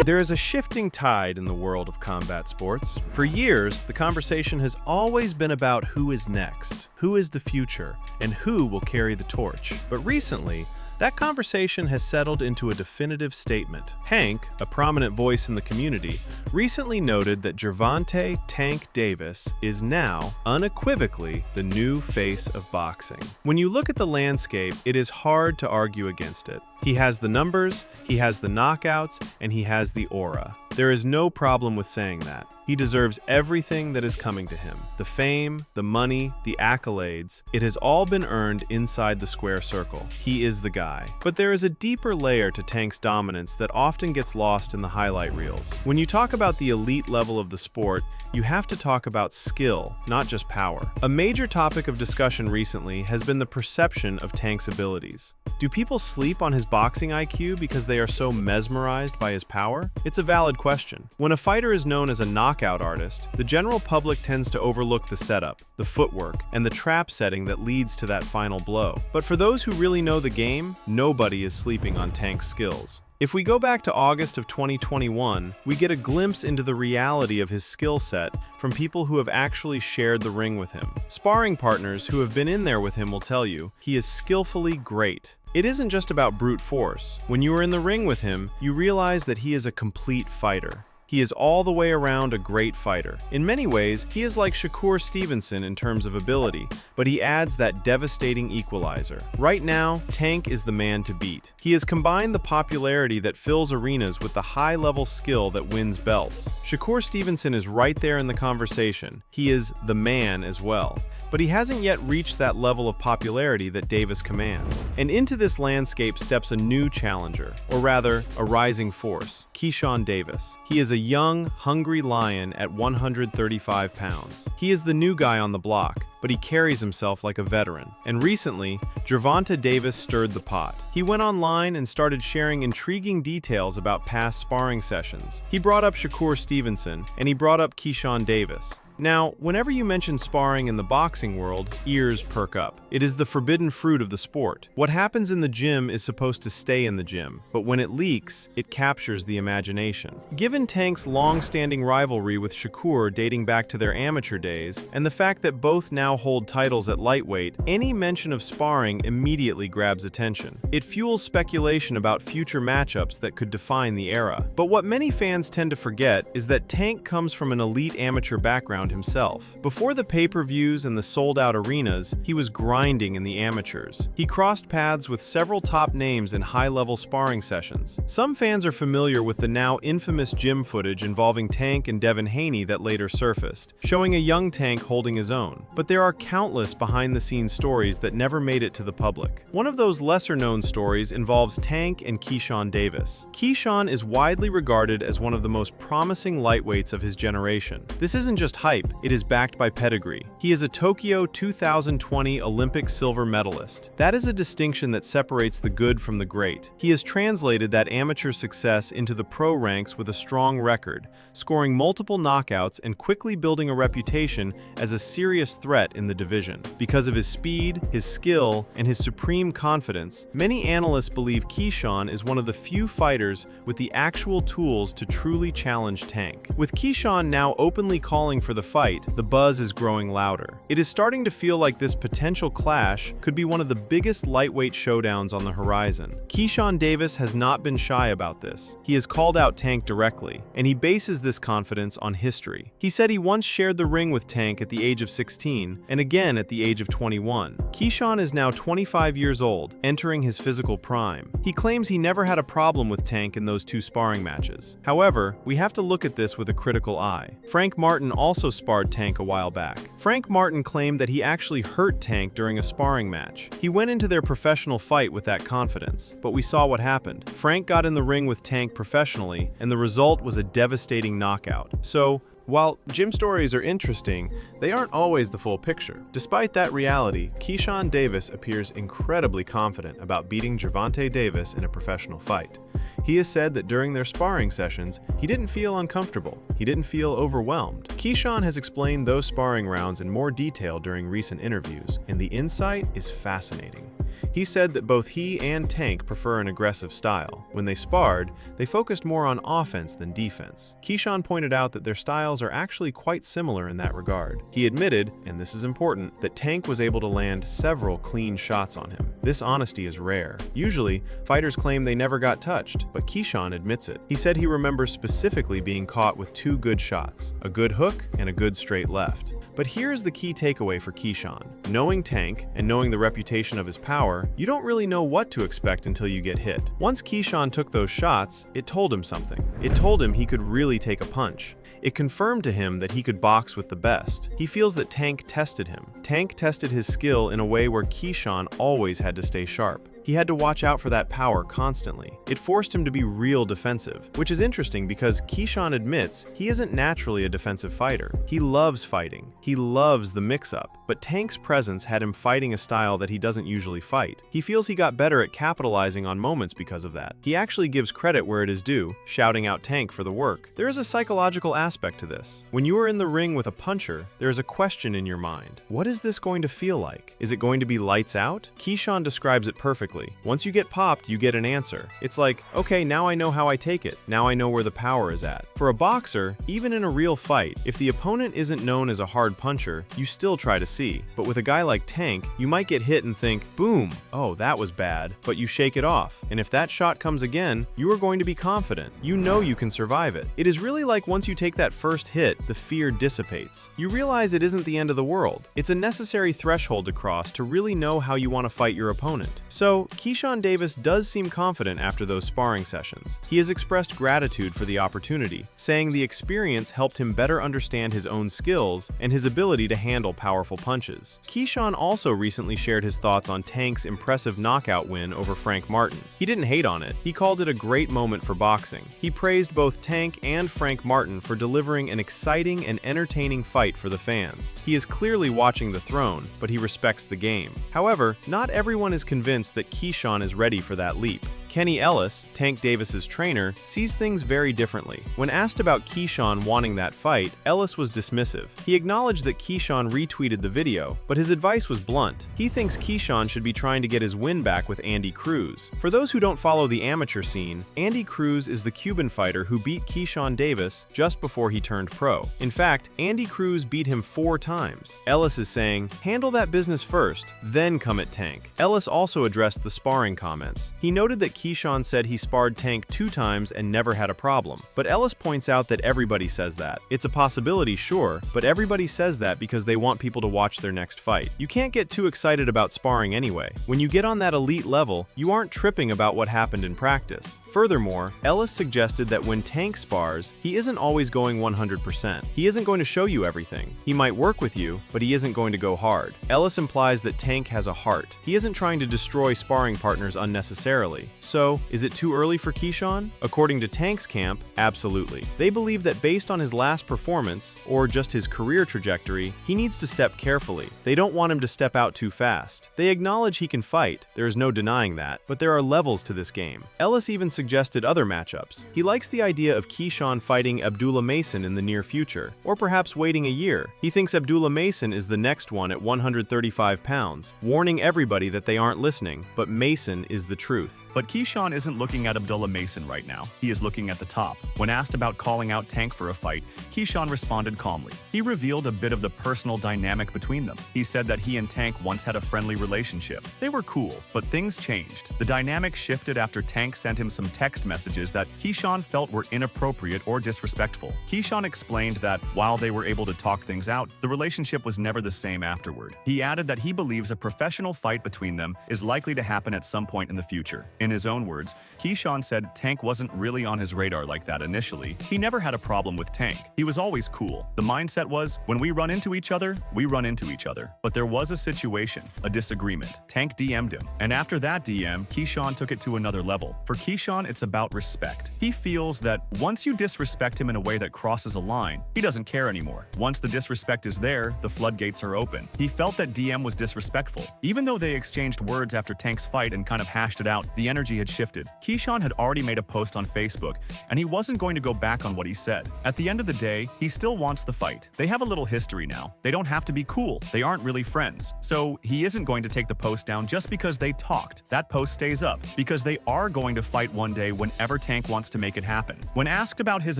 There is a shifting tide in the world of combat sports. For years, the conversation has always been about who is next, who is the future, and who will carry the torch. But recently, that conversation has settled into a definitive statement. Hank, a prominent voice in the community, recently noted that Gervonta "Tank" Davis is now, unequivocally, the new face of boxing. When you look at the landscape, it is hard to argue against it. He has the numbers, he has the knockouts, and he has the aura. There is no problem with saying that. He deserves everything that is coming to him. The fame, the money, the accolades, it has all been earned inside the square circle. He is the guy. But there is a deeper layer to Tank's dominance that often gets lost in the highlight reels. When you talk about the elite level of the sport, you have to talk about skill, not just power. A major topic of discussion recently has been the perception of Tank's abilities. Do people sleep on his boxing IQ because they are so mesmerized by his power? It's a valid question. When a fighter is known as a knockout artist, the general public tends to overlook the setup, the footwork, and the trap setting that leads to that final blow. But for those who really know the game, nobody is sleeping on Tank's skills. If we go back to August of 2021, we get a glimpse into the reality of his skill set from people who have actually shared the ring with him. Sparring partners who have been in there with him will tell you he is skillfully great. It isn't just about brute force. When you are in the ring with him, you realize that he is a complete fighter. He is all the way around a great fighter. In many ways, he is like Shakur in terms of ability, but he adds that devastating equalizer. Right now, Tank is the man to beat. He has combined the popularity that fills arenas with the high-level skill that wins belts. Shakur is right there in the conversation. He is the man as well. But he hasn't yet reached that level of popularity that Davis commands. And into this landscape steps a new challenger, or rather, a rising force, Keyshawn Davis. He is a young, hungry lion at 135 pounds. He is the new guy on the block, but he carries himself like a veteran. And recently, Gervonta Davis stirred the pot. He went online and started sharing intriguing details about past sparring sessions. He brought up Shakur and he brought up Keyshawn Davis. Now, whenever you mention sparring in the boxing world, ears perk up. It is the forbidden fruit of the sport. What happens in the gym is supposed to stay in the gym, but when it leaks, it captures the imagination. Given Tank's long-standing rivalry with Shakur dating back to their amateur days, and the fact that both now hold titles at lightweight, any mention of sparring immediately grabs attention. It fuels speculation about future matchups that could define the era. But what many fans tend to forget is that Tank comes from an elite amateur background himself. Before the pay-per-views and the sold-out arenas, he was grinding in the amateurs. He crossed paths with several top names in high-level sparring sessions. Some fans are familiar with the now infamous gym footage involving Tank and Devin Haney that later surfaced, showing a young Tank holding his own. But there are countless behind-the-scenes stories that never made it to the public. One of those lesser-known stories involves Tank and Keyshawn Davis. Keyshawn is widely regarded as one of the most promising lightweights of his generation. This isn't just hype, it is backed by pedigree. He is a Tokyo 2020 Olympic silver medalist. That is a distinction that separates the good from the great. He has translated that amateur success into the pro ranks with a strong record, scoring multiple knockouts and quickly building a reputation as a serious threat in the division. Because of his speed, his skill, and his supreme confidence, many analysts believe Keyshawn is one of the few fighters with the actual tools to truly challenge Tank. With Keyshawn now openly calling for the fight, the buzz is growing louder. It is starting to feel like this potential clash could be one of the biggest lightweight showdowns on the horizon. Keyshawn Davis has not been shy about this. He has called out Tank directly, and he bases this confidence on history. He said he once shared the ring with Tank at the age of 16, and again at the age of 21. Keyshawn is now 25 years old, entering his physical prime. He claims he never had a problem with Tank in those two sparring matches. However, we have to look at this with a critical eye. Frank Martin also sparred Tank a while back. Frank Martin claimed that he actually hurt Tank during a sparring match. He went into their professional fight with that confidence, but we saw what happened. Frank got in the ring with Tank professionally, and the result was a devastating knockout. So, while gym stories are interesting, they aren't always the full picture. Despite that reality, Keyshawn Davis appears incredibly confident about beating Gervonta Davis in a professional fight. He has said that during their sparring sessions, he didn't feel uncomfortable. He didn't feel overwhelmed. Keyshawn has explained those sparring rounds in more detail during recent interviews, and the insight is fascinating. He said that both he and Tank prefer an aggressive style. When they sparred, they focused more on offense than defense. Keyshawn pointed out that their styles are actually quite similar in that regard. He admitted, and this is important, that Tank was able to land several clean shots on him. This honesty is rare. Usually, fighters claim they never got touched, but Keyshawn admits it. He said he remembers specifically being caught with two good shots, a good hook and a good straight left. But here's the key takeaway for Keyshawn. Knowing Tank and knowing the reputation of his power, you don't really know what to expect until you get hit. Once Keyshawn took those shots, it told him something. It told him he could really take a punch. It confirmed to him that he could box with the best. He feels that Tank tested him. Tank tested his skill in a way where Keyshawn always had to stay sharp. He had to watch out for that power constantly. It forced him to be real defensive, which is interesting because Keyshawn admits he isn't naturally a defensive fighter. He loves fighting. He loves the mix-up, but Tank's presence had him fighting a style that he doesn't usually fight. He feels he got better at capitalizing on moments because of that. He actually gives credit where it is due, shouting out Tank for the work. There is a psychological aspect to this. When you are in the ring with a puncher, there is a question in your mind. What is this going to feel like? Is it going to be lights out? Keyshawn describes it perfectly. Once you get popped, you get an answer. It's like, okay, now I know how I take it. Now I know where the power is at. For a boxer, even in a real fight, if the opponent isn't known as a hard puncher, you still try to see. But with a guy like Tank, you might get hit and think, boom, oh, that was bad, but you shake it off. And if that shot comes again, you are going to be confident. You know you can survive it. It is really like once you take that first hit, the fear dissipates. You realize it isn't the end of the world. It's a necessary threshold to cross to really know how you want to fight your opponent. So, Keyshawn Davis does seem confident after those sparring sessions. He has expressed gratitude for the opportunity, saying the experience helped him better understand his own skills and his ability to handle powerful punches. Keyshawn also recently shared his thoughts on Tank's impressive knockout win over Frank Martin. He didn't hate on it. He called it a great moment for boxing. He praised both Tank and Frank Martin for delivering an exciting and entertaining fight for the fans. He is clearly watching the throne, but he respects the game. However, not everyone is convinced that Keyshawn is ready for that leap. Kenny Ellis, Tank Davis's trainer, sees things very differently. When asked about Keyshawn wanting that fight, Ellis was dismissive. He acknowledged that Keyshawn retweeted the video, but his advice was blunt. He thinks Keyshawn should be trying to get his win back with Andy Cruz. For those who don't follow the amateur scene, Andy Cruz is the Cuban fighter who beat Keyshawn Davis just before he turned pro. In fact, Andy Cruz beat him 4 times. Ellis is saying, handle that business first, then come at Tank. Ellis also addressed the sparring comments. He noted that Keyshawn said he sparred Tank 2 times and never had a problem. But Ellis points out that everybody says that. It's a possibility, sure, but everybody says that because they want people to watch their next fight. You can't get too excited about sparring anyway. When you get on that elite level, you aren't tripping about what happened in practice. Furthermore, Ellis suggested that when Tank spars, he isn't always going 100%. He isn't going to show you everything. He might work with you, but he isn't going to go hard. Ellis implies that Tank has a heart. He isn't trying to destroy sparring partners unnecessarily. So, is it too early for Keyshawn? According to Tank's camp, absolutely. They believe that based on his last performance, or just his career trajectory, he needs to step carefully. They don't want him to step out too fast. They acknowledge he can fight, there is no denying that, but there are levels to this game. Ellis even suggested other matchups. He likes the idea of Keyshawn fighting Abdullah Mason in the near future, or perhaps waiting a year. He thinks Abdullah Mason is the next one at 135 pounds, warning everybody that they aren't listening, but Mason is the truth. But Keyshawn isn't looking at Abdullah Mason right now. He is looking at the top. When asked about calling out Tank for a fight, Keyshawn responded calmly. He revealed a bit of the personal dynamic between them. He said that he and Tank once had a friendly relationship. They were cool, but things changed. The dynamic shifted after Tank sent him some text messages that Keyshawn felt were inappropriate or disrespectful. Keyshawn explained that while they were able to talk things out, the relationship was never the same afterward. He added that he believes a professional fight between them is likely to happen at some point in the future. In his own words, Keyshawn said Tank wasn't really on his radar like that initially. He never had a problem with Tank. He was always cool. The mindset was, when we run into each other, we run into each other. But there was a situation, a disagreement. Tank DM'd him. And after that DM, Keyshawn took it to another level. For Keyshawn, it's about respect. He feels that once you disrespect him in a way that crosses a line, he doesn't care anymore. Once the disrespect is there, the floodgates are open. He felt that DM was disrespectful. Even though they exchanged words after Tank's fight and kind of hashed it out, the energy energy had shifted. Keyshawn had already made a post on Facebook, and he wasn't going to go back on what he said. At the end of the day, he still wants the fight. They have a little history now. They don't have to be cool. They aren't really friends. So he isn't going to take the post down just because they talked. That post stays up because they are going to fight one day whenever Tank wants to make it happen. When asked about his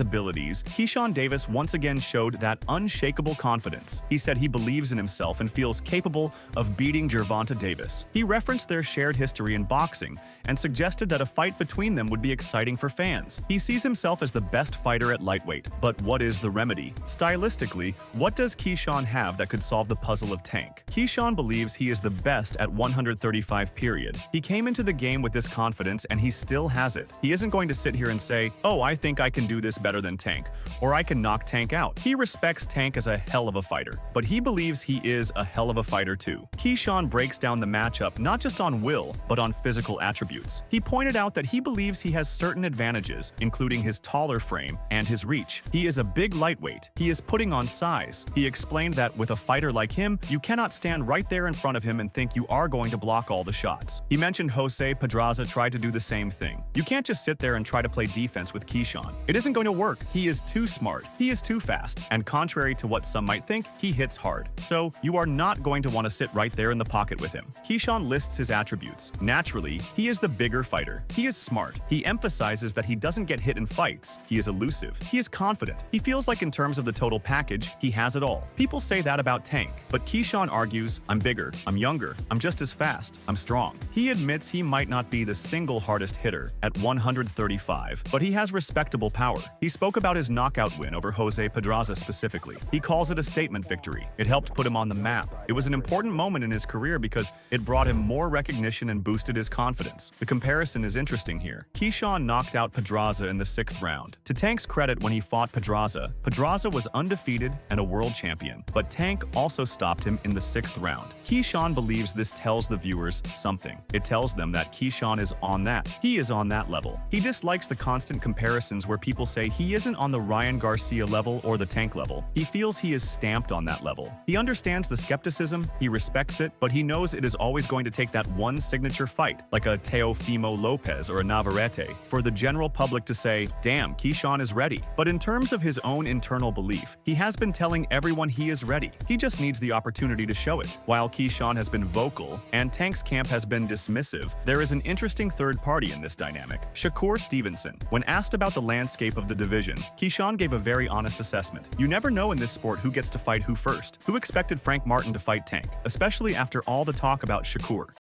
abilities, Keyshawn Davis once again showed that unshakable confidence. He said he believes in himself and feels capable of beating Gervonta Davis. He referenced their shared history in boxing and suggested that a fight between them would be exciting for fans. He sees himself as the best fighter at lightweight. But what is the remedy? Stylistically, what does Keyshawn have that could solve the puzzle of Tank? Keyshawn believes he is the best at 135 period. He came into the game with this confidence and he still has it. He isn't going to sit here and say, oh, I think I can do this better than Tank, or I can knock Tank out. He respects Tank as a hell of a fighter, but he believes he is a hell of a fighter too. Keyshawn breaks down the matchup not just on will, but on physical attributes. He pointed out that he believes he has certain advantages, including his taller frame and his reach. He is a big lightweight. He is putting on size. He explained that with a fighter like him, you cannot stand right there in front of him and think you are going to block all the shots. He mentioned Jose Pedraza tried to do the same thing. You can't just sit there and try to play defense with Keyshawn. It isn't going to work. He is too smart. He is too fast. And contrary to what some might think, he hits hard. So you are not going to want to sit right there in the pocket with him. Keyshawn lists his attributes. Naturally, he is the bigger fighter. He is smart. He emphasizes that he doesn't get hit in fights. He is elusive. He is confident. He feels like in terms of the total package, he has it all. People say that about Tank, but Keyshawn argues, I'm bigger, I'm younger, I'm just as fast, I'm strong. He admits he might not be the single hardest hitter at 135, but he has respectable power. He spoke about his knockout win over Jose Pedraza specifically. He calls it a statement victory. It helped put him on the map. It was an important moment in his career because it brought him more recognition and boosted his confidence. The comparison is interesting here. Keyshawn knocked out Pedraza in the 6th round. To Tank's credit, when he fought Pedraza was undefeated and a world champion, but Tank also stopped him in the 6th round. Keyshawn believes this tells the viewers something. It tells them that Keyshawn is on that. He is on that level. He dislikes the constant comparisons where people say he isn't on the Ryan Garcia level or the Tank level. He feels he is stamped on that level. He understands the skepticism, he respects it, but he knows it is always going to take that one signature fight, like a Teofimo Lopez or a Navarrete, for the general public to say, damn, Keyshawn is ready. But in terms of his own internal belief, he has been telling everyone he is ready. He just needs the opportunity to show it. While Keyshawn has been vocal and Tank's camp has been dismissive, there is an interesting third party in this dynamic, Shakur Stevenson. When asked about the landscape of the division, Keyshawn gave a very honest assessment. You never know in this sport who gets to fight who first. Who expected Frank Martin to fight Tank, especially after all the talk about Shakur?